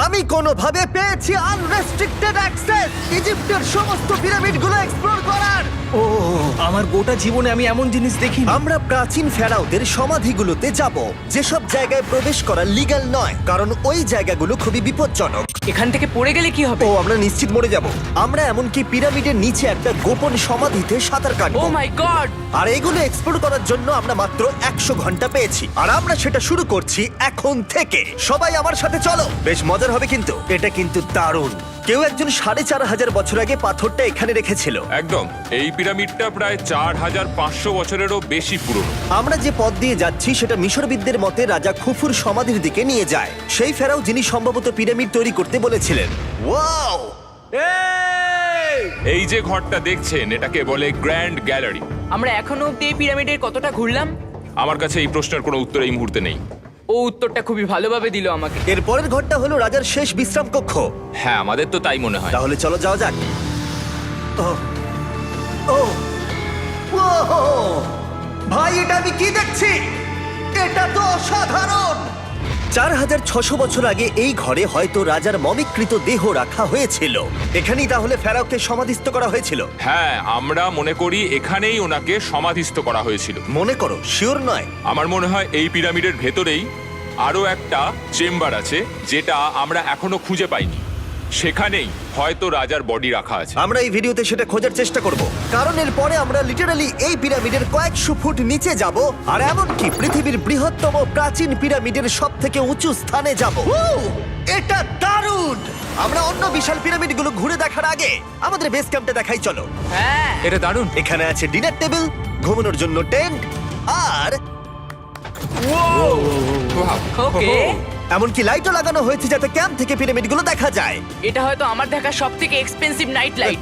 আমি কোনোভাবে পেয়েছি আনরেস্ট্রিক্টেড অ্যাক্সেস ইজিপ্টের সমস্ত পিরামিডগুলো এক্সপ্লোর করার। ও আমার গোটা জীবনে আমি এমন জিনিস দেখিনি। আমরা প্রাচীন ফেরাওদের সমাধিগুলোতে যাব, যেসব জায়গায় প্রবেশ করা লিগ্যাল নয়, কারণ ওই জায়গাগুলো খুবই বিপজ্জনক। এখান থেকে পড়ে গেলে কি হবে? ও আমরা নিশ্চিত মরে যাব। আমরা এমনকি পিরামিডের নিচে একটা গোপন সমাধিতে সাঁতার ও কাটবো। মাই গড! আর এগুলো এক্সপ্লোর করার জন্য আমরা মাত্র 100 ঘন্টা পেয়েছি, আর আমরা সেটা শুরু করছি এখন থেকে। সবাই আমার সাথে চলো, বেশ মজার হবে কিন্তু। এটা কিন্তু দারুণ। কেউ একজন 4500 বছর আগে পাথরটা এখানে রেখেছিল। একদম, এই পিরামিডটা প্রায় 4500 বছরেরও বেশি পুরনো। আমরা যে পথ দিয়ে যাচ্ছি সেটা মিশরবিদদের মতে রাজা খুফুর সমাধির দিকে নিয়ে যায়, সেই ফেরাও যিনি সম্ভবত পিরামিড তৈরি করতে বলেছিলেন। ওয়াও! এই যে ঘরটা দেখছেন, এটাকে বলে গ্র্যান্ড গ্যালারি। আমরা এখনো অব্দি এই পিরামিডের কতটা ঘুরলাম? আমার কাছে এই প্রশ্নের কোনো উত্তর এই মুহূর্তে নেই। ও উত্তরটা খুবই ভালোভাবে দিল আমাকে। এর পরের ঘরটা হলো রাজার শেষ বিশ্রাম কক্ষ। হ্যাঁ, আমাদের তো তাই মনে হয়। তাহলে চলো যাওয়া যাক। ও ও ও ভাই, এটা আমি কি দেখছি? এটা তো অসাধারণ। 4600 বছর আগে এই ঘরে হয়তো রাজার মমিকৃত দেহ রাখা হয়েছিল। এখানেই তাহলে ফেরাওকে সমাধিস্থ করা হয়েছিল। হ্যাঁ, আমরা মনে করি এখানেই ওনাকে সমাধিস্থ করা হয়েছিল। মনে করো, শিওর নয়। আমার মনে হয় এই পিরামিডের ভেতরেই আরো একটা চেম্বার আছে, যেটা আমরা এখনো খুঁজে পাইনি। সেখানেই হয়তো রাজার বডি রাখা আছে। আমরা এই ভিডিওতে সেটা খোঁজার চেষ্টা করব, কারণ এর পরে আমরা লিটারালি এই পিরামিডের কয়েকশো ফুট নিচে যাব, আর এমনকি পৃথিবীর বৃহত্তম প্রাচীন পিরামিডের সবথেকে উঁচু স্থানে যাব। এটা দারুণ! আমরা অন্য বিশাল পিরামিডগুলো ঘুরে দেখার আগে আমাদের বেস ক্যাম্পটা দেখাই চলো। হ্যাঁ, এটা দারুণ। এখানে আছে ডিনার টেবিল, ঘুমানোর জন্য টেন্ট, আর ওকে। এমনকি লাইটও লাগানো হয়েছে যাতে ক্যাম্প থেকে পিরামিডগুলো দেখা যায়। এটা হয়তো আমার দেখা সবথেকে এক্সপেন্সিভ নাইট লাইট।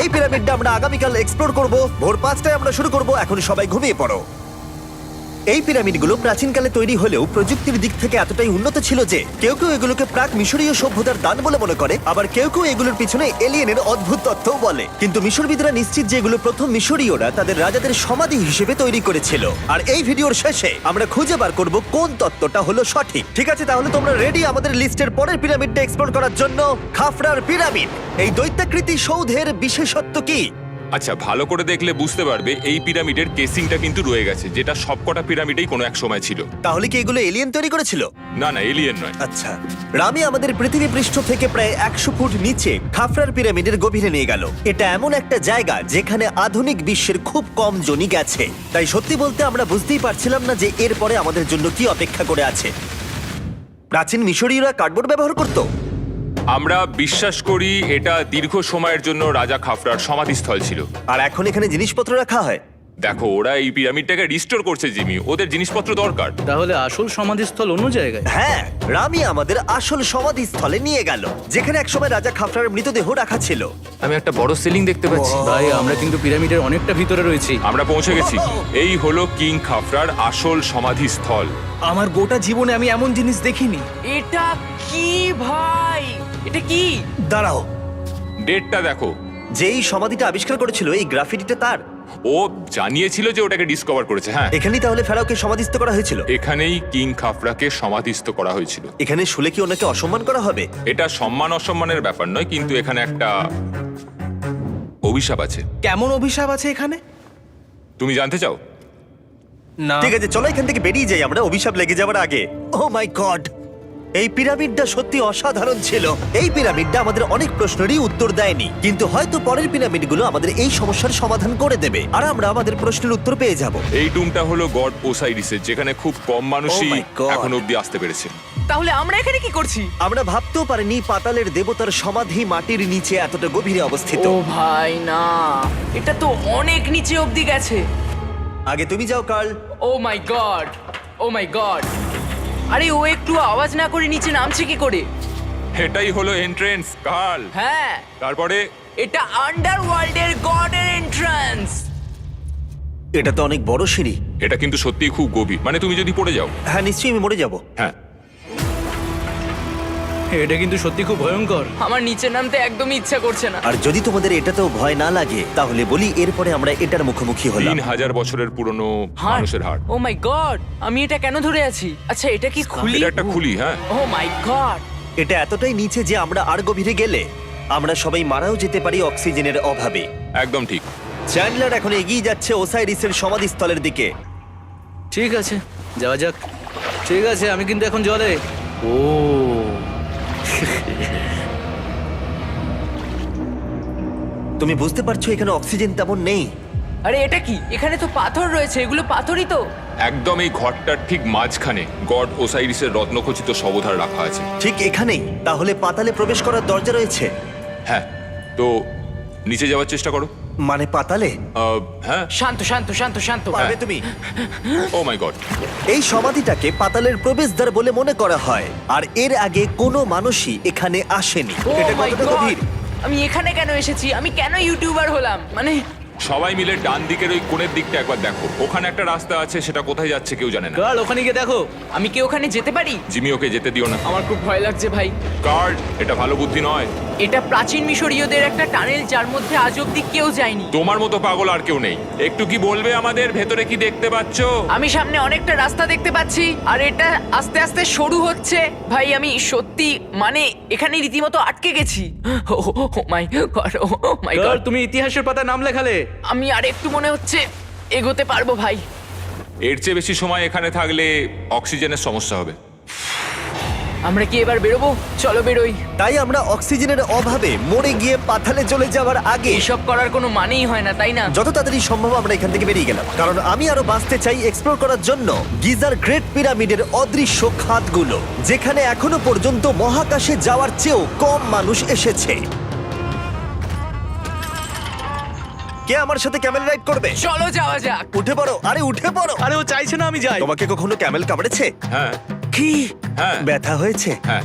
এই পিরামিডটা আমরা আগামীকাল এক্সপ্লোর করব। ভোর 5টায় আমরা শুরু করব। এখন সবাই ঘুমিয়ে পড়ো। এই পিরামিডগুলো প্রাচীনকালে তৈরি হলেও প্রযুক্তির দিক থেকে এতটাই উন্নত ছিল যে কেউ কেউ এগুলোকে প্রাক মিশরীয় সভ্যতার দান বলে মনে করে, আবার কেউ কেউ এগুলোর পিছনে এলিয়েনের অদ্ভুত তথ্যও বলে। কিন্তু মিশরবিদরা নিশ্চিত যে এগুলো প্রথম মিশরীয়রা তাদের রাজাদের সমাধি হিসেবে তৈরি করেছিল। আর এই ভিডিওর শেষে আমরা খুঁজে বার করব কোন তত্ত্বটা হলো সঠিক। ঠিক আছে, তাহলে তোমরা রেডি আমাদের লিস্টের পরের পিরামিডটা এক্সপ্লোর করার জন্য? খাফরার পিরামিড। এই দৈত্যাকৃতি সৌধের বিশেষত্ব কি? আচ্ছা, ভালো করে দেখলে বুঝতে পারবে এই পিরামিডের কেসিংটা কিন্তু রয়ে গেছে, যেটা সবকটা পিরামিডেই কোনো এক সময় ছিল। তাহলে কি এগুলো এলিয়েন তৈরি করেছিল? না না, এলিয়েন নয়। আচ্ছা, রামি আমাদের পৃথিবী পৃষ্ঠ থেকে প্রায় 100 ফুট নিচে খাফরার পিরামিডের গভীরে নিয়ে গেল। এটা এমন একটা জায়গা যেখানে আধুনিক বিশ্বের খুব কম জনই গেছে। তাই সত্যি বলতে আমরা বুঝতেই পারছিলাম না যে এরপরে আমাদের জন্য কি অপেক্ষা করে আছে। প্রাচীন মিশরীয়রা কার্ডবোর্ড ব্যবহার করত। আমরা বিশ্বাস করি এটা দীর্ঘ সময়ের জন্য রাজা খাফরার সমাধিস্থল ছিল। আর এখন এখানে জিনিসপত্র রাখা হয়। দেখো, ওরা এই পিরামিডটাকে রিস্টোর করছে জিমি, ওদের জিনিসপত্র দরকার। তাহলে আসল সমাধিস্থল অন্য জায়গায়? হ্যাঁ, রামি আমাদের আসল সমাধিস্থলে নিয়ে গেল, যেখানে একসময় রাজা খাফরার মৃতদেহ রাখা ছিল। আমি একটা বড় সিলিং দেখতে পাচ্ছি। ভাই, আমরা কিন্তু পিরামিডের অনেকটা ভিতরে রয়েছি। আমরা পৌঁছে গেছি। এই হলো কিং খাফরার আসল সমাধিস্থল। আমার গোটা জীবনে আমি এমন জিনিস দেখিনি। এটা কি ভাই? এটা কি? দাঁড়াও, ডেটটা দেখো। যেই সমাধিটা আবিষ্কার করেছিল এই গ্রাফিটিটা তার। ও জানিয়েছিল যে ওটাকে ডিসকভার করেছে। হ্যাঁ, এখানেই তাহলে ফেরাওকে সমাধিস্থ করা হয়েছিল। এখানেই কিং খাফরাকে সমাধিস্থ করা হয়েছিল। এখানে শুলে কি ওনাকে অসম্মান করা হবে? এটা সম্মান অসম্মানের ব্যাপার নয়, কিন্তু এখানে একটা অভিশাপ আছে। কেমন অভিশাপ আছে এখানে? তুমি জানতে চাও? না। ঠিক আছে, চলো এখান থেকে বেরিয়ে যাই আমরা অভিশাপ লেগে যাওয়ার আগে। ও মাই গড, এই পিরামিডটা সত্যি অসাধারণ ছিল। এই পিরামিডটা আমাদের অনেক প্রশ্নেরই উত্তর দেয়নি, কিন্তু হয়তো পরের পিরামিডগুলো আমাদের এই সমস্যার সমাধান করে দেবে, আর আমরা আমাদের প্রশ্নের উত্তর পেয়ে যাব। এই টুমটা হলো গড ওসাইরিসের, যেখানে খুব কম মানুষই Oh my God! এখন অব্দি আসতে পেরেছে। তাহলে আমরা এখানে কি করছি? আমরা ভাবতেও পারিনি পাতালের দেবতার সমাধি মাটির নিচে এতটা গভীরে অবস্থিত। ও ভাই না, এটা তো অনেক নিচে অবধি গেছে। আগে তুমি যাও কার্ল। ও মাই গড, ও মাই গড! আরে ও একটু আওয়াজ না করে নিচে নামছে কি করে? এটাই হলো এন্ট্রেন্স, কাল। হ্যাঁ, তারপরে এটা আন্ডারওয়ার্ল্ডের গডের এন্ট্রান্স। এটা তো অনেক বড় সিঁড়ি। এটা কিন্তু সত্যিই খুব গভীর, মানে তুমি যদি পড়ে যাও। হ্যাঁ, নিশ্চয়ই আমি মরে যাব। হ্যাঁ, এটা কিন্তু সত্যি খুব ভয়ঙ্কর। আমার নিচে নামতে একদমই ইচ্ছা করছে না। আর যদি তোমাদের এটাতেও ভয় না লাগে তাহলে বলি এরপরে আমরা এটার মুখোমুখি হলাম। 3000 বছরের পুরনো হার্ট, মানুষের হাড়। ও মাই গড! আমি এটা কেন ধরে আছি? আচ্ছা, এটা কি খুলি? এটা একটা খুলি। হ্যাঁ, ও মাই গড! এটা এতটাই নিচে যে আমরা আর গভীরে গেলে আমরা সবাই মারাও যেতে পারি অক্সিজেনের অভাবে। একদম ঠিক। চ্যান্ডলার এখন এগিয়ে যাচ্ছে ওসাইরিসের সমাধিস্থলের দিকে। ঠিক আছে, যাওয়া যাক। ঠিক আছে, আমি কিন্তু এখন জলে। ও তুমি বুঝতে পারছো এখানে অক্সিজেন তেমন নেই। আরে এটা কি? এখানে তো পাথর রয়েছে, এগুলো পাথরই তো। একদম এই ঘরটার ঠিক মাঝখানে গড ওসাইরিসের রত্নখচিত শবধার রাখা আছে। ঠিক এখানেই? তাহলে পাতালে প্রবেশ করার দরজা রয়েছে? হ্যাঁ, তো নিচে যাওয়ার চেষ্টা করো। মানে পাতালে? হ্যাঁ। শান্ত শান্ত শান্ত শান্ত। পারবে তুমি? ও মাই গড। এই সমাধিটাকে পাতালের প্রবেশদ্বার বলে মনে করা হয়, আর এর আগে কোনো মানুষই এখানে আসেনি। Oh এটা my কতটা God! গভীর? আমি এখানে কেন এসেছি? আমি কেন ইউটিউবার হলাম? মানে সবাই মিলে ডান দিকের ওই কোণের দিকটা একবার দেখো। ওখানে একটা রাস্তা আছে, সেটা কোথায় যাচ্ছে কেউ জানে না। কার্ল, ওখানে গিয়ে দেখো। আমি কি ওখানে যেতে পারি? জিমি, ওকে যেতে দিও না। আমার খুব ভয় লাগছে ভাই। কার্ড, এটা ভালো বুদ্ধি নয়। এটা প্রাচীন মিশরীয়দের একটা টানেল যার মধ্যে আজ অব্দি কেউ যায়নি। তোমার মতো পাগল আর কেউ নেই। একটু কি বলবে আমাদের ভেতরে কি দেখতে পাচ্ছো? আমি সামনে অনেকটা রাস্তা দেখতে পাচ্ছি, আর এটা আস্তে আস্তে সরু হচ্ছে। ভাই আমি সত্যি মানে এখানে রীতিমতো আটকে গেছি। ও মাই গড, ও মাই কার্ল, গড। তুমি ইতিহাসের পাতা নাম লেখালে। আমি আর একটু মনে হচ্ছে এগোতে পারবো ভাই। এর চেয়ে বেশি সময় এখানে থাকলে অক্সিজেনের সমস্যা হবে। আমরা কি এবার বেরোবো? চলো বেরোই। তাই আমরা অক্সিজেনের অভাবে মরে গিয়ে পাতালে চলে যাওয়ার আগে এসব করার কোনো মানেই হয় না, তাই না? যত তাড়াতাড়ি সম্ভব আমরা এখান থেকে বেরিয়ে গেলাম, কারণ আমি আরো বাঁচতে চাই এক্সপ্লোর করার জন্য গিজার গ্রেট পিরামিডের অদৃশ্য খাতগুলো, যেখানে এখনো পর্যন্ত মহাকাশে যাওয়ার চেয়েও কম মানুষ এসেছে। কে আমার সাথে ক্যামেল রাইড করবে? চলো যাওয়া যাক। উঠে পড়ো, আরে উঠে পড়ো। আরে ও চাইছে না আমি যাই। তোমাকে কখনো ক্যামেল কামড়েছে? হ্যাঁ কি হ্যাঁ ব্যথা হয়েছে? হ্যাঁ।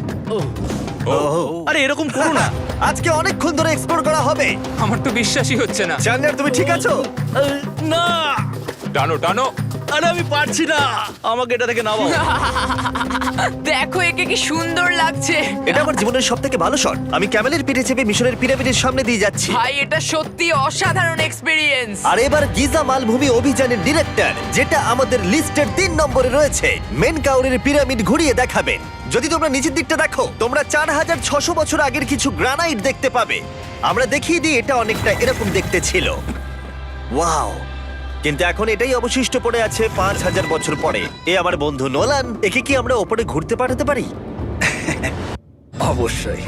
আরে এরকম করো না। আজকে অনেকক্ষণ ধরে এক্সপ্লোর করা হবে। আমার তো বিশ্বাসই হচ্ছে না। জানলার তুমি ঠিক আছো? না, টানো টানো। আরে আমি পারছি না, আমাকে এটা থেকে নামাও। দেখো একে কি সুন্দর লাগছে। এটা আমার জীবনের সব থেকে ভালো শট। আমি ক্যামেলের পিঠে চেপে মিশরের পিরামিডের সামনে দিয়ে যাচ্ছি। ভাই এটা সত্যি অসাধারণ এক্সপেরিয়েন্স। আর এবার গিজা মালভূমি অভিযানের ডিরেক্টর, যেটা আমাদের লিস্টের 3 নম্বরে রয়েছে, মেন কাউরের পিরামিড ঘুরিয়ে দেখাবেন। যদি তোমরা নিচের দিকটা দেখো, তোমরা 4600 বছর আগের কিছু গ্রানাইট দেখতে পাবে। আমরা দেখিয়ে দিই, এটা অনেকটা এরকম দেখতে ছিল। ওয়াও! কিন্তু এখন এটাই অবশিষ্ট পড়ে আছে 5000 বছর পরে। এ আমার বন্ধু নোলান, একে কি আমরা ওপরে ঘুরতে পাঠাতে পারি? অবশ্যই।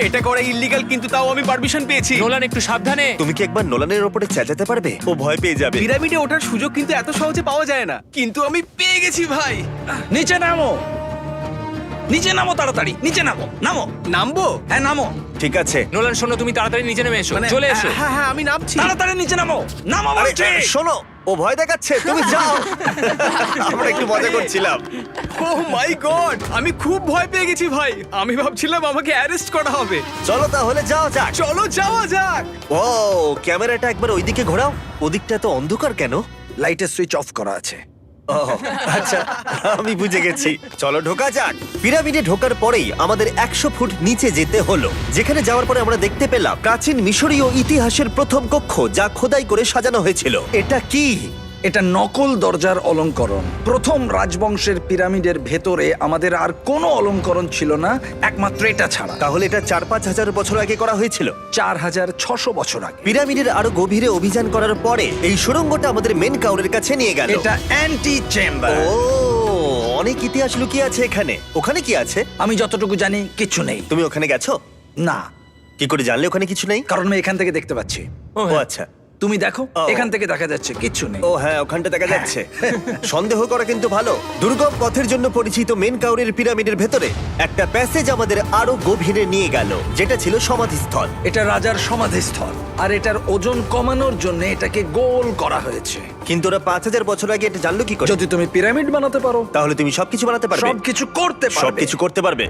এটা করা ইল্লিগাল, কিন্তু তাও আমি পারমিশন পেয়েছি। নোলান, একটু সাবধানে। তুমি কি একবার নোলানের ওপরে চেঁচাতে পারবে? ও ভয় পেয়ে যাবে। পিরামিডে ওঠার সুযোগ কিন্তু এত সহজে পাওয়া যায় না, কিন্তু আমি পেয়ে গেছি ভাই। নিচে নামো, নিচে নামো, তাড়াতাড়ি নিচে নামো। নামো, নামবো? হ্যাঁ নামো, ঠিক আছে। নোলান, শোনো, তুমি তাড়াতাড়ি নিচে নেমে এসো। চলে এসো। হ্যাঁ হ্যাঁ, আমি নামছি। তাড়াতাড়ি নিচে নামো। নামো আরে বলছি। শোনো, ও ভয় দেখাচ্ছে, তুমি যাও। আমরা একটু মজা করছিলাম। ও মাই গড, আমি খুব ভয় পেয়ে গেছি ভাই। আমি ভাবছিলাম আমাকে অ্যারেস্ট করা হবে। চলো তাহলে যাওয়া যাক। চলো যাওয়া যাক। ও, ক্যামেরাটা একবার ওইদিকে ঘোরাও। ওদিকটা তো অন্ধকার কেন? লাইটের সুইচ অফ করা আছে। ও আচ্ছা, আমি বুঝে গেছি। চলো ঢোকা যাক। পিরামিডে ঢোকার পরেই আমাদের 100 ফুট নিচে যেতে হলো, যেখানে যাওয়ার পরে আমরা দেখতে পেলাম প্রাচীন মিশরীয় ইতিহাসের প্রথম কক্ষ, যা খোদাই করে সাজানো হয়েছিল। এটা কি? এটা নকল দরজার অলংকরণ। প্রথম রাজবংশের পিরামিডের ভেতরে আমাদের আর কোনো অলংকরণ ছিল না, একমাত্র এটা ছাড়া। তাহলে এটা 4-5 হাজার বছর আগে করা হয়েছিল। 4600 বছর আগে। পিরামিডের আরো গভীরে অভিযান করার পরে এই সুড়ঙ্গটা আমাদের মেন কাউরের কাছে নিয়ে গেল। এটা অ্যান্টি চেম্বার। ও, অনেক ইতিহাস লুকিয়ে আছে এখানে। ওখানে কি আছে? আমি যতটুকু জানি কিছু নেই। তুমি ওখানে গেছো? না, কি করে জানলে ওখানে কিছু নেই? কারণ আমি এখান থেকে দেখতে পাচ্ছি। ও আচ্ছা। তুমি দেখো, ও। এখান থেকে দেখা যাচ্ছে কিচ্ছু নেই। ও হ্যাঁ, ওখানটা দেখা যাচ্ছে। সন্দেহ করা কিন্তু ভালো। দুর্গম পথের জন্য পরিচিত মেন কাউরের পিরামিডের ভেতরে একটা প্যাসেজ আমাদের আরো গভীরে নিয়ে গেল, যেটা ছিল সমাধিস্থল। এটা রাজার সমাধিস্থল, আর এটার ওজন কমানোর জন্য এটাকে গোল করা হয়েছে। কিন্তু ওরা 5000 বছর আগে এটা জানলো কি করে? যদি তুমি পিরামিড বানাতে পারো, তাহলে তুমি সবকিছু বানাতে পারবে। সবকিছু করতে পারবে। সবকিছু করতে পারবে।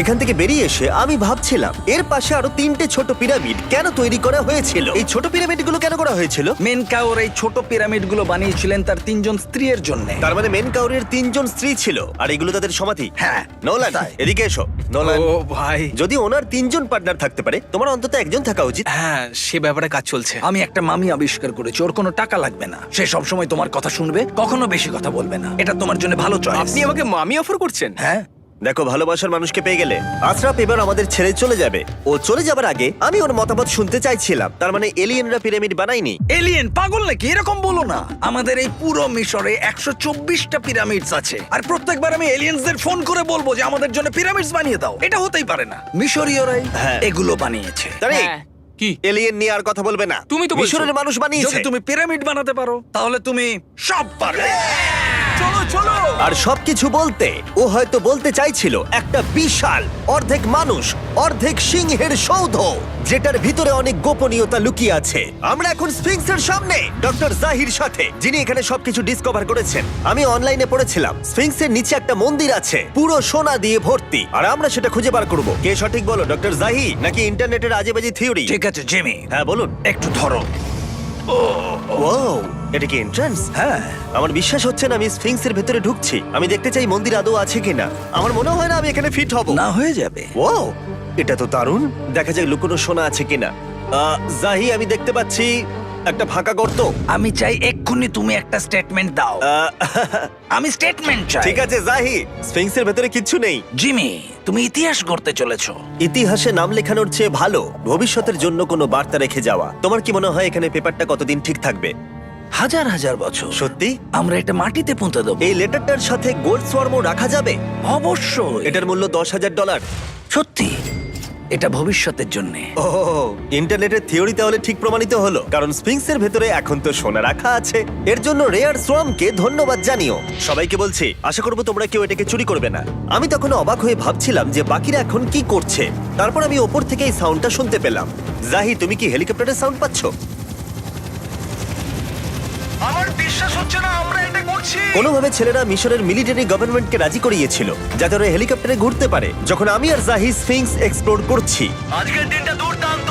এখান থেকে বেরিয়ে এসে আমি ভাবছিলাম, এর পাশে আরো 3টে ছোট পিরামিড কেন তৈরি করা হয়েছিল? এই ছোট পিরামিডগুলো কেন করা হয়েছিল? মেনকাওর এই ছোট পিরামিডগুলো বানিয়েছিলেন তার 3 জন স্ত্রীর জন্য। তার মানে মেন কাউরের 3 জন স্ত্রী ছিল, আর এগুলো তাদের সমাধি। হ্যাঁ, নোলান, তাই। এদিকে এসো। নোলান, ও ভাই, যদি ওনার 3 জন পার্টনার থাকতে পারে, তোমার অন্তত একজন থাকা উচিত। হ্যাঁ সে ব্যাপারে কাজ চলছে। আমি একটা মামি আবিষ্কার করেছি, ওর কোনো টাকা লাগবে না। সে সব সময় তোমার কথা শুনবে, কখনো বেশি কথা বলবে না। এটা তোমার জন্য ভালো চয়েস। আপনি আমাকে মামি অফার করছেন? হ্যাঁ, দেখো, ভালোবাসার মানুষকে পেয়ে গেলে আশরাফ এবার আমাদের ছেড়ে চলে যাবে। ও চলে যাবার আগে আমি ওর মতামত শুনতে চাইছিলাম। তার মানে এলিয়েনরা পিরামিড বানায়নি? এলিয়েন পাগল নাকি? এরকম বলো না। আমাদের এই পুরো মিশরে 124টা পিরামিডস আছে, আর প্রত্যেকবার আমি এলিয়েন্সদের ফোন করে বলবো যে আমাদের জন্য পিরামিডস বানিয়ে দাও। এটা হতেই পারে না। মিশরীয়রাই হ্যাঁ। এগুলো বানিয়েছে। তারিক, হ্যাঁ। কি এলিয়েন নিয়ে আর কথা বলবে না। তুমি তো বলছো। মিশরের মানুষ বানিয়েছে। যদি তুমি পিরামিড বানাতে পারো তাহলে তুমি সব পারবে। চলো চলো। আর সবকিছু বলতে ও হয়তো বলতে চাইছিল একটা বিশাল অর্ধেক মানুষ অর্ধেক সিংহের সৌধ, যেটার ভিতরে অনেক গোপনীয়তা লুকিয়ে আছে। আমরা এখন স্ফিংসের সামনে ডক্টর জাহির সাথে, যিনি এখানে সবকিছু ডিসকভার করেছেন। আমি অনলাইনে পড়েছিলাম স্ফিংসের নিচে একটা মন্দির আছে পুরো সোনা দিয়ে ভর্তি, আর আমরা সেটা খুঁজে বার করব। কে সঠিক বলো, ডক্টর জাহি নাকি ইন্টারনেটের আজেবাজি থিওরি? ঠিক আছে জিমি, হ্যাঁ বলুন। একটু ধরো। ওয়াও, এটা কি এন্ট্রান্স? হ্যাঁ, আমার বিশ্বাস হচ্ছে না আমি স্ফিংসের ভেতরে ঢুকছি। আমি দেখতে চাই মন্দির আদৌ আছে কিনা। আমার মনে হয় না আমি এখানে ফিট হব। না হয়ে যাবে। ও, এটা তো দারুণ। দেখা যাক লুকোনো সোনা আছে কিনা। জাহি, আমি দেখতে পাচ্ছি একটা ফাঁকা গর্ত। আমি চাই এক্ষুনি তুমি একটা স্টেটমেন্ট দাও। আহ, আমি স্টেটমেন্ট চাই। ঠিক আছে জাহি, স্ফিংসের ভেতরে কিচ্ছু নেই। জিমি, তুমি ইতিহাস গড়তে চলেছো। ইতিহাসে নাম লেখানোর চেয়ে ভালো ভবিষ্যতের জন্য কোনো বার্তা রেখে যাওয়া। তোমার কি মনে হয় এখানে পেপারটা কতদিন ঠিক থাকবে? হাজার হাজার বছর। সত্যি? আমরা এটা মাটিতে পুঁতে দেবো। এই লেটারটার সাথে গোল্ড সোয়ার্মও রাখা যাবে? অবশ্যই। এটার মূল্য $10,000। সত্যি, এটা ভবিষ্যতের জন্য। ও, ইন্টারনেটের থিওরি তাহলে ঠিক প্রমাণিত হলো, কারণ স্ফিংসের ভেতরে এখন তো সোনা রাখা আছে। এর জন্য রেয়ার সোয়ামকে ধন্যবাদ জানিও। সবাইকে বলছি, আশা করবো তোমরা কেউ এটাকে চুরি করবে না। আমি তখন অবাক হয়ে ভাবছিলাম যে বাকিরা এখন কি করছে। তারপর আমি ওপর থেকে এই সাউন্ডটা শুনতে পেলাম। জাহি, তুমি কি হেলিকপ্টারের সাউন্ড পাচ্ছ? আমার বিশ্বাস হচ্ছে না আমরা এটা করছি। কোনোভাবে ছেলেরা মিশরের মিলিটারি গভর্নমেন্টকে রাজি করিয়েছিল যাতে ওরা হেলিকপ্টারে ঘুরতে পারে যখন আমি আর জাহি স্ফিংস এক্সপ্লোর করছি। আজকের দিনটা দুর্দান্ত।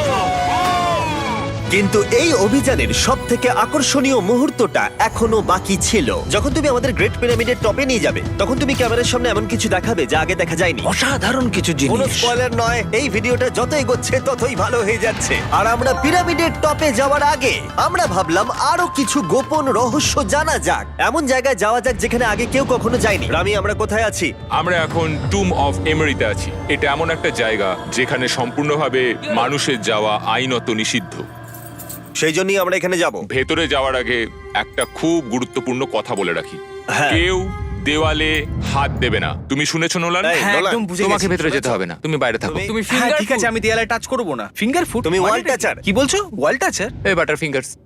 কিন্তু এই অভিযানের সব থেকে আকর্ষণীয় মুহূর্তটা এখনো বাকি ছিল। যখন তুমি আমাদের গ্রেট পিরামিডের টপে নিয়ে যাবে তখন তুমি ক্যামেরার সামনে এমন কিছু দেখাবে যা আগে দেখা যায়নি। অসাধারণ কিছু কোনো জিনিস। স্পয়লার নয়, এই ভিডিওটা যত এগোচ্ছে ততই ভালো হয়ে যাচ্ছে। আর আমরা পিরামিডের টপে যাওয়ার আগে আমরা ভাবলাম আরো কিছু গোপন রহস্য জানা যাক। এমন জায়গায় যাওয়া যাক যেখানে আগে কেউ কখনো যায়নি। রামি, আমরা কোথায় আছি? আমরা এখন টুম অফ এমেরিতে আছি। এটা এমন একটা জায়গা যেখানে সম্পূর্ণভাবে মানুষের যাওয়া আইনত নিষিদ্ধ। সেই জন্যই আমরা এখানে যাব। ভেতরে যাওয়ার আগে একটা খুব গুরুত্বপূর্ণ কথা বলে রাখি, হ্যাঁ। কেউ দেওয়ালে হাত দেবে না। তুমি শুনেছো নোলান? এই, হ্যাঁ, নোলান, একদম বুঝে তোমাকে গেছি। ভেতরে যেতে হবে না, তুমি বাইরে থাকো। তুমি- তুমি হ্যাঁ, ফিঙ্গার ঠিক আছে, আমি দেয়ালে টাচ করব না। Finger food? তুমি wall toucher। কি বলছো? ওয়াল টাচার? এই বাটার ফিঙ্গারস।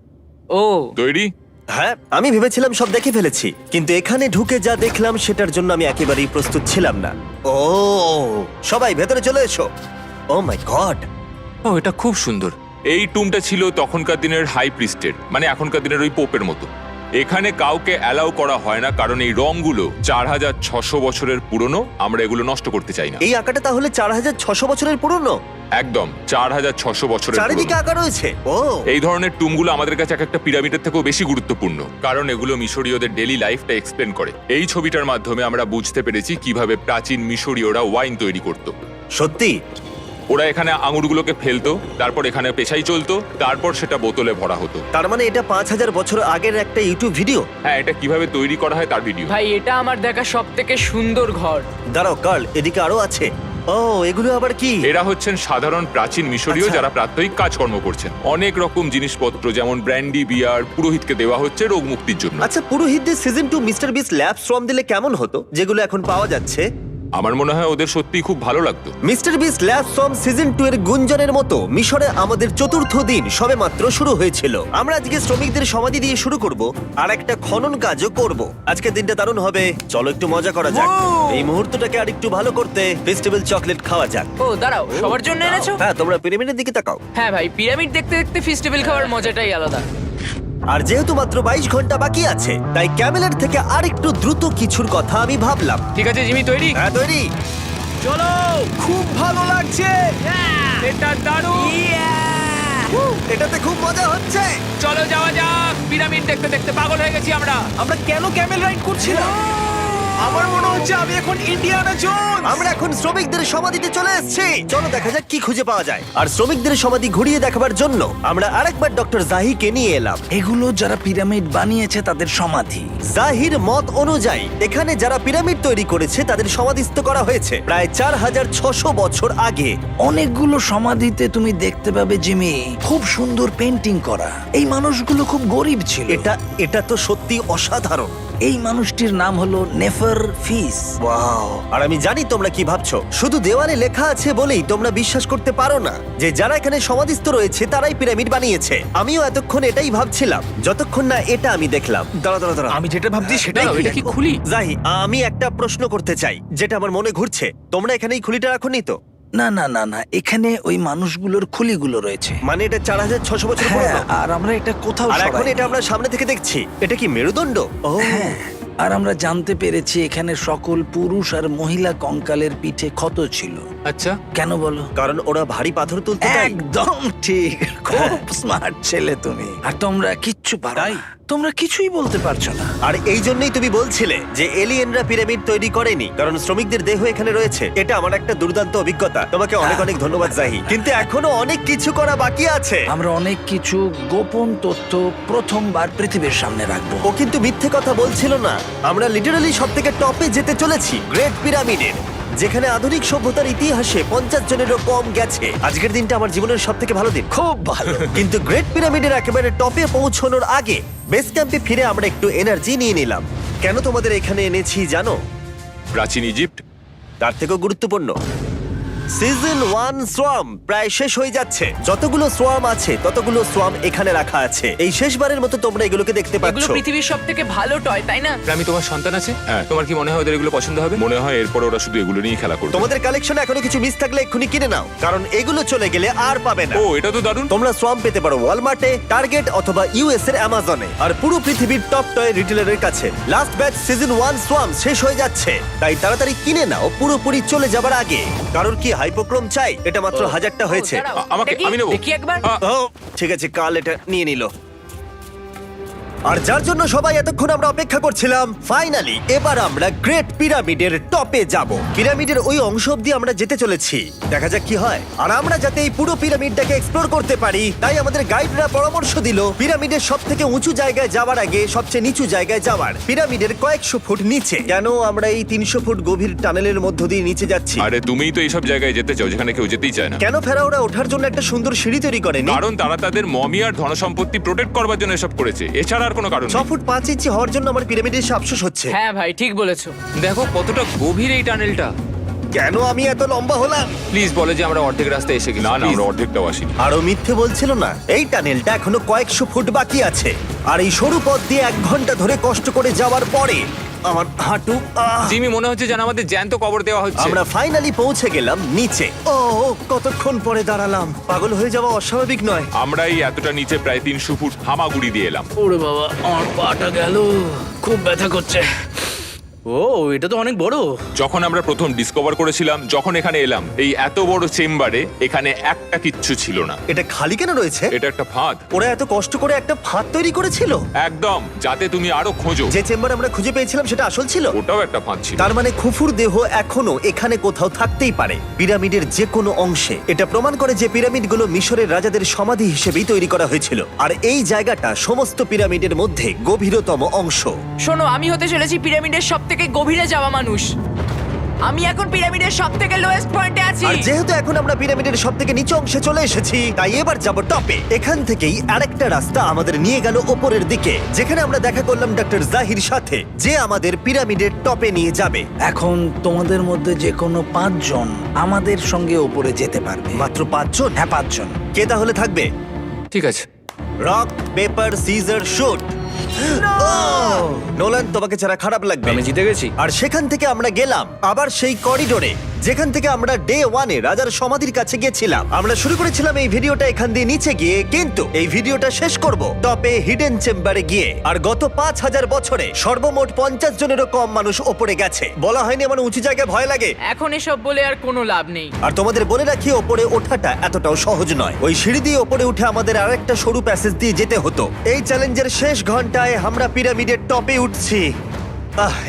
ও, তৈরি? হ্যাঁ, আমি ভেবেছিলাম সব দেখে ফেলেছি, কিন্তু এখানে ঢুকে যা দেখলাম সেটার জন্য আমি একেবারেই প্রস্তুত ছিলাম না। ও, সবাই ভেতরে চলে এসো। ও মাই গড, ও, এটা খুব সুন্দর। এই টুমটা ছিল তখনকার দিনের হাই প্রিস্টের, মানে এখনকার দিনের ওই পোপের মতো। এখানে কাউকে অ্যালাউ করা হয় না কারণ এই রংগুলো 4600 বছরের পুরনো। আমরা এগুলো নষ্ট করতে চাই না। এই আঁকাটা তাহলে 4600 বছরের পুরনো? একদম 4600 বছরের চারিদিকে পুরনো। আঁকা রয়েছে। ও, এই ধরনের টুমগুলো আমাদের কাছে এক একটা পিরামিডের থেকেও বেশি গুরুত্বপূর্ণ, কারণ এগুলো মিশরীয়দের ডেইলি লাইফটা এক্সপ্লেন করে। এই ছবিটার মাধ্যমে আমরা বুঝতে পেরেছি কিভাবে প্রাচীন মিশরীয়রা ওয়াইন তৈরি করত। সত্যি? ওরা এখানে আঙুরগুলোকে ফেলতো, তারপর এখানে পেশাই চলতো, তারপর সেটা বোতলে ভরা হতো। তার মানে এটা 5000 বছর আগের একটা ইউটিউব ভিডিও? হ্যাঁ, এটা কিভাবে তৈরি করা হয় তার ভিডিও। ভাই এটা আমার দেখা সব থেকে সুন্দর ঘর। দাঁড়াও কার্ল, এদিকে আরো আছে। ও, এগুলো আবার কি? এরা হচ্ছেন সাধারণ প্রাচীন মিশরীয় আচ্ছা। যারা প্রাত্যহিক কাজকর্ম করছেন। অনেক রকম জিনিসপত্র যেমন ব্র্যান্ডি, বিয়ার পুরোহিতকে দেওয়া হচ্ছে রোগ মুক্তির জন্য। আচ্ছা, পুরোহিতদের সিজন 2 মিস্টার বিস ল্যাব শ্রম দিলে কেমন হতো, যেগুলো এখন পাওয়া যাচ্ছে? আমার মনে হয় ওদের সত্যিই খুব ভালো লাগতো। মিস্টার বিস ল্যাব শ্রম সিজন 2 এর গুঞ্জনের মতো মিশরে আমাদের চতুর্থ দিন সবেমাত্র শুরু হয়েছিল। আমরা আজকে শ্রমিকদের সমাধি দিয়ে শুরু করব আর একটা খনন কাজও করব। আজকের দিনটা দারুণ হবে, চলো একটু মজা করা যাক। এই মুহূর্তটাকে আর একটু ভালো করতে ফেস্টিভ্যাল চকলেট খাওয়া যাক। ও দাঁড়াও, সবার জন্য এনেছো? হ্যাঁ, তোমরা পিরামিডের দিকে তাকাও। হ্যাঁ ভাই, পিরামিড দেখতে দেখতে ফেস্টিভ্যাল খাওয়ার মজাটাই আলাদা। আর যেহেতু মাত্র 22 ঘন্টা বাকি আছে তাই ক্যামেলের থেকে আরেকটু দ্রুত কিছুর কথা আমি ভাবলাম। ঠিক আছে জিমি, তৈরি? হ্যাঁ, তৈরি। চলো, খুব ভালো লাগছে। এটা দারুণ। এটাতে খুব মজা হচ্ছে। চলো যাওয়া যাক। পিরামিড দেখতে দেখতে পাগল হয়ে গেছি আমরা। আমরা কেন ক্যামেল রাইড করছিলাম? আমার মনে হচ্ছে আমি এখন ইন্ডিয়ানা জোনস। আমরা এখন শ্রমিকদের সমাধিতে চলে এসেছি। চলো দেখা যাক কি খুঁজে পাওয়া যায়। আর শ্রমিকদের সমাধি ঘুরিয়ে দেখাবার জন্য আমরা আরেকবার ডক্টর জাহিকে নিয়ে এলাম। এগুলো যারা পিরামিড বানিয়েছে তাদের সমাধি। জাহির মত অনুযায়ী এখানে যারা পিরামিড তৈরি করেছে তাদের সমাধিস্থ করা হয়েছে প্রায় 4600 বছর আগে। অনেকগুলো সমাধিতে তুমি দেখতে পাবে জিমি খুব সুন্দর পেন্টিং করা। এই মানুষগুলো খুব গরিব ছিল। এটা তো সত্যি অসাধারণ। এই মানুষটির নাম হলো নেফার ফিস। ওয়াও! আর আমি জানি তোমরা কি ভাবছো। শুধু দেওয়ালে লেখা আছে বলেই তোমরা বিশ্বাস করতে পারো না যে যারা এখানে সমাধিস্থ রয়েছে তারাই পিরামিড বানিয়েছে। আমিও এতক্ষণ এটাই ভাবছিলাম যতক্ষণ না এটা আমি দেখলাম। দাঁড়া। আমি যেটা ভাবছি সেটাই দাঁড়াও, এটা কি দেখো। খুলি? জাহি, আমি একটা প্রশ্ন করতে চাই যেটা আমার মনে ঘুরছে। তোমরা এখানে এই খুলিটা রাখোনি তো? না না না না, এখানে ওই মানুষগুলোর খুলিগুলো রয়েছে। মানে এটা 4600 বছর হ্যাঁ, পুরনো। আর আমরা এটা কোথাও আর এখন সরাইনি। এটা আমরা সামনে থেকে দেখছি। এটা কি মেরুদণ্ড? ও হ্যাঁ, আর আমরা জানতে পেরেছি এখানে সকল পুরুষ আর মহিলা কঙ্কালের পিঠে ক্ষত ছিল। আচ্ছা, কেন বলো? কারণ ওরা ভারী পাথর তুলতে তাই। একদম ঠিক, খুব স্মার্ট ছেলে তুমি। আর তোমরা কিচ্ছু পারো না। তোমরা কিছুই বলতে পারছো না। আর এই জন্যই তুমি বলছিলে যে এলিয়েনরা পিরামিড তৈরি করেনি কারণ শ্রমিকদের দেহ এখানে রয়েছে। এটা আমার একটা দুর্দান্ত অভিজ্ঞতা। তোমাকে অনেক অনেক ধন্যবাদ জাহি। কিন্তু এখনো অনেক কিছু করা বাকি আছে। আমরা অনেক কিছু গোপন তথ্য প্রথমবার পৃথিবীর সামনে রাখবো। ও কিন্তু মিথ্যে কথা বলছিল না। আমরা লিটারালি সব থেকে টপে যেতে চলেছি, গ্রেট পিরামিডের, যেখানে আধুনিক সভ্যতার ইতিহাসে 50 জনেরও কম গেছে। আজকের দিনটা আমার জীবনের সব থেকে ভালো দিন। খুব ভালো। কিন্তু গ্রেট পিরামিডের একেবারে টপে পৌঁছানোর আগে বেস ক্যাম্পে ফিরে আমরা একটু এনার্জি নিয়ে নিলাম। কেন তোমাদের এখানে এনেছি জানো? প্রাচীন ইজিপ্ট। তার থেকেও গুরুত্বপূর্ণ, সিজন 1 সোয়াম প্রায় শেষ হয়ে যাচ্ছে। যতগুলো সোয়াম আছে ততগুলো সোয়াম এখানে রাখা আছে। এই শেষবারের মতো তোমরা এগুলোকে দেখতে এগুলো পাচ্ছ। পৃথিবীর সব থেকে ভালো টয়, তাই না? আমি তোমার সন্তান আছে? হ্যাঁ। তোমার কি মনে হয় ওদের এগুলো পছন্দ হবে? মনে হয় এরপর ওরা শুধু এগুলো নিয়ে খেলা করবে। তোমাদের কালেকশনে এখনো কিছু মিস থাকলে এক্ষুনি কিনে নাও, কারণ এগুলো চলে গেলে আর পাবে না। ও, এটা তো দারুণ। তোমরা সোয়াম পেতে পারো ওয়ালমার্টে, টার্গেট অথবা ইউএস এর অ্যামাজনে, আর পুরো পৃথিবীর টপ টয় রিটেলারের কাছে। লাস্ট ব্যাচ সিজন 1 সোয়াম শেষ হয়ে যাচ্ছে, তাই তাড়াতাড়ি কিনে নাও পুরোপুরি চলে যাবার আগে। কারণ কি হাইপোক্রোম চাই? এটা মাত্র 1000টা হয়েছে। ও, দাঁড়াও, আমাকে- দেখি, আমি নেবো। দেখি একবার। ও ঠিক আছে, কাল এটা নিয়ে নিল। আর যার জন্য সবাই এতক্ষণ আমরা অপেক্ষা করছিলাম, ফাইনালি এবার আমরা গ্রেট পিরামিডের টপে যাব। পিরামিডের ওই অংশ অব্দি আমরা যেতে চলেছি, দেখা যাক কি হয়। আর আমরা যাতে এই পুরো পিরামিডটাকে এক্সপ্লোর করতে পারি, তাই আমাদের গাইডরা পরামর্শ দিল পিরামিডের সব থেকে উঁচু জায়গায় যাওয়ার আগে সবচেয়ে নিচু জায়গায় যাওয়ার, পিরামিডের কয়েকশো ফুট নিচে। কেন আমরা এই 300 ফুট গভীর টানেলের মধ্য দিয়ে নিচে যাচ্ছি? আরে তুমিই তো এইসব জায়গায় যেতে চাও যেখানে কেউ যেতেই চায় না। কেন ফেরাওরা ওঠার জন্য একটা সুন্দর সিঁড়ি তৈরি করেনি? কারণ তারা তাদের মমি আর ধনসম্পত্তি প্রোটেক্ট করবার জন্য এসব করেছে, এছাড়া আর কোনো কারণ 6 নেই। ফুট 5 ইঞ্চি হওয়ার জন্য আমার পিরামিডের এসে আফসোস হচ্ছে। হ্যাঁ ভাই, ঠিক বলেছো। দেখো কতটা গভীর এই টানেলটা। কেন আমি এত লম্বা হলাম? প্লিজ বলে যে আমরা অর্ধেক রাস্তায় এসে গেছি। না না, Please। আমরা অর্ধেকটাও আসিনি। আরো মিথ্যে বলছিল না। এই টানেলটা এখনো কয়েকশো ফুট বাকি আছে, আর এই সরু পথ দিয়ে 1 ঘন্টা ধরে কষ্ট করে যাওয়ার পরে আমার হাঁটু জিমি, মনে হচ্ছে যেন আমাদের জ্যান্ত কবর দেওয়া হচ্ছে। আমরা ফাইনালি পৌঁছে গেলাম নিচে। ও কতক্ষণ পরে দাঁড়ালাম, পাগল হয়ে যাওয়া অস্বাভাবিক নয়। আমরা এই এতটা নিচে প্রায় 300 ফুট হামাগুড়ি দিয়ে এলাম। ওরে বাবা, আমার পাটা গেল, খুব ব্যথা করছে। ও, এটা তো অনেক বড়। যখন আমরা প্রথম ডিসকভার করেছিলাম, যখন এখানে এলাম, এই এত বড় চেম্বারে এখানে একটা কিচ্ছু ছিল না। এটা খালি কেন রয়েছে? এটা একটা ফাঁদ। ওরা এত কষ্ট করে একটা ফাঁদ তৈরি করেছিল। একদম, যাতে তুমি আরো খোঁজো। যে চেম্বার আমরা খুঁজে পেয়েছিলাম সেটা আসল ছিল। ওটাও একটা ফাঁদ ছিল। তার মানে খুফুর দেহ এখনো এখানে কোথাও থাকতেই পারে, পিরামিডের যে কোনো অংশে। এটা প্রমাণ করে যে পিরামিডগুলো মিশরের রাজাদের সমাধি হিসেবেই তৈরি করা হয়েছিল, আর এই জায়গাটা সমস্ত পিরামিডের মধ্যে গভীরতম অংশ। শোনো, আমি হতে চলেছি পিরামিডের সব থেকে গভীরে যাওয়া মানুষ। আমি এখন পিরামিডের সব থেকে লোয়েস্ট পয়েন্টে আছি। আর যেহেতু এখন আমরা পিরামিডের সব থেকে নিচু অংশে চলে এসেছি, তাই এবার যাব টপে। এখান থেকেই আরেকটা রাস্তা আমাদের নিয়ে গেল ওপরের দিকে, যেখানে আমরা দেখা করলাম ডক্টর জাহির সাথে, যে আমাদের পিরামিডের টপে নিয়ে যাবে। এখন তোমাদের মধ্যে যে কোনো 5 জন আমাদের সঙ্গে ওপরে যেতে পারবে। মাত্র 5 জন? হ্যাঁ, 5 জন। কে তাহলে থাকবে? ঠিক আছে। Rock paper scissor shoot. Nolan, তোমাকে ছাড়া খারাপ লাগবে। আমি জিতে গেছি। আর সেখান থেকে আমরা গেলাম আবার সেই করিডোরে, যেখান থেকে আমরা ডে 1 এ রাজার সমাধির কাছে গেছিলাম। আমরা শুরু করেছিলাম এই ভিডিওটা এখান দিয়ে নিচে গিয়ে, কিন্তু এই ভিডিওটা শেষ করব টপে হিডেন চেম্বারে গিয়ে। আর গত 5000 বছরে সর্বমোট 50 জনেরও কম মানুষ ওপরে গেছে। বলা হয়নি আমার উঁচু জায়গায় ভয় লাগে? এখন এসব বলে আর কোনো লাভ নেই। আর তোমাদের বলে রাখি, ওপরে ওঠাটা এতটাও সহজ নয়। ওই সিঁড়ি দিয়ে ওপরে উঠে আমাদের আরেকটা সরু প্যাসেজ দিয়ে যেতে হতো। এই চ্যালেঞ্জের শেষ ঘন্টায় আমরা পিরামিডের টপে উঠছি।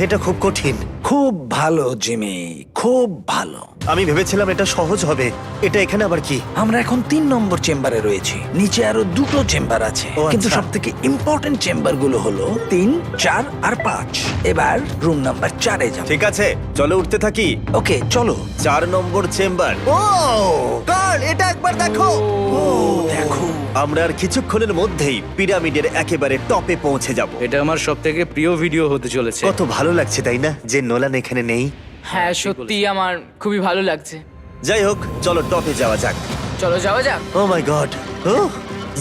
এটা খুব কঠিন। খুব ভালো জিমি, খুব ভালো। আমি ভেবেছিলাম এটা সহজ হবে। এটা এখানে আবার কি? আমরা এখন 3 নম্বর চেম্বারে রয়েছি। নিচে আরো 2টো চেম্বার আছে, ও, কিন্তু আচ্ছা। সব থেকে ইম্পর্টেন্ট চেম্বার গুলো হলো 3, 4 আর 5। এবার রুম নাম্বার 4-এ যাব। ঠিক আছে, চলো উঠতে থাকি। ওকে চলো। 4 নম্বর চেম্বার। ও কার্ল, এটা একবার দেখো। দেখো, আমরা আর কিছুক্ষণের মধ্যেই পিরামিডের একেবারে টপে পৌঁছে যাব। এটা আমার সব থেকে প্রিয় ভিডিও হতে চলেছে। কত ভালো লাগছে তাই না, যে নোলান এখানে নেই। হ্যাঁ সত্যি আমার খুবই ভালো লাগছে। যাই হোক, চলো টপে যাওয়া যাক। চলো যাওয়া যাক। ও মাই গড, ও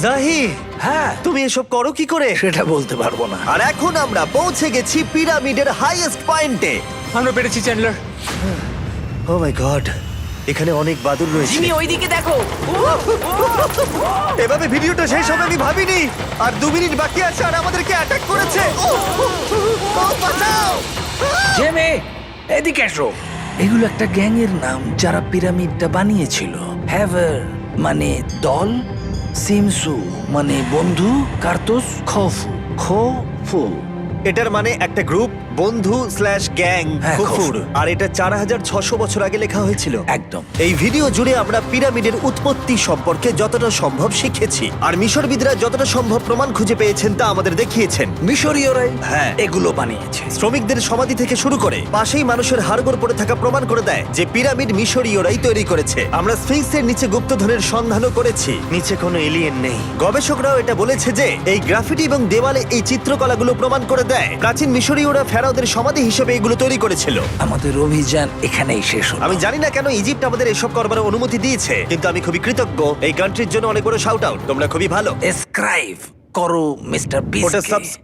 জাহি, হ্যাঁ তুমি এসব করো কি করে? সেটা বলতে পারবো না। আর এখন আমরা পৌঁছে গেছি পিরামিডের হাইয়েস্ট পয়েন্টে। আমরা পেরেছি চ্যান্ডলার। ও মাই গড, এখানে অনেক বাদুড় রয়েছে। জিমি ওইদিকে দেখো। এভাবে ভিডিওটা শেষ হবে আমি ভাবিনি। আর 2 মিনিট বাকি আছে আর আমাদেরকে অ্যাটাক করেছে। ও, বাঁচাও! জেমে, এদিকে এসো। এগুলো একটা গ্যাং এর নাম যারা পিরামিডটা বানিয়েছিল। হ্যাভার মানে দল, সিমসু মানে বন্ধু, কার্তোস খফু খফু। এটার মানে একটা গ্রুপ, বন্ধু স্ল্যাশ গ্যাং, হ্যাঁ, কুফুর। কুফুর। আর এটা 4600 বছর আগে লেখা হয়েছিল। একদম। এই ভিডিও জুড়ে আমরা পিরামিডের উৎপত্তি সম্পর্কে যতটা সম্ভব শিখেছি, আর মিশরবিদরা যতটা সম্ভব প্রমাণ খুঁজে পেয়েছেন তা আমাদের দেখিয়েছেন। মিশরীয়রাই হ্যাঁ। এগুলো বানিয়েছে। শ্রমিকদের সমাধি থেকে শুরু করে পাশেই মানুষের হাড়গোড় পড়ে থাকা প্রমাণ করে দেয় যে পিরামিড মিশরীয়রাই তৈরি করেছে। আমরা স্ফিংসের নিচে গুপ্তধনের সন্ধানও করেছি, নিচে কোনো এলিয়েন নেই। গবেষকরাও এটা বলেছে যে এই গ্রাফিটি এবং দেওয়ালে এই চিত্রকলাগুলো প্রমাণ করে দেয় প্রাচীন মিশরীয়রা ফেরাওদের সমাধি হিসেবে এগুলো তৈরি করেছিল। আমাদের অভিযান এখানেই শেষ হলো। আমি জানি না কেন ইজিপ্ট আমাদের এসব করবার অনুমতি দিয়েছে, কিন্তু আমি খুবই কৃতজ্ঞ। এই কান্ট্রির জন্য অনেক বড় শাউট আউট, তোমরা খুবই ভালো। এসক্রাইব করো মিস্টার ওটা বিস্ট।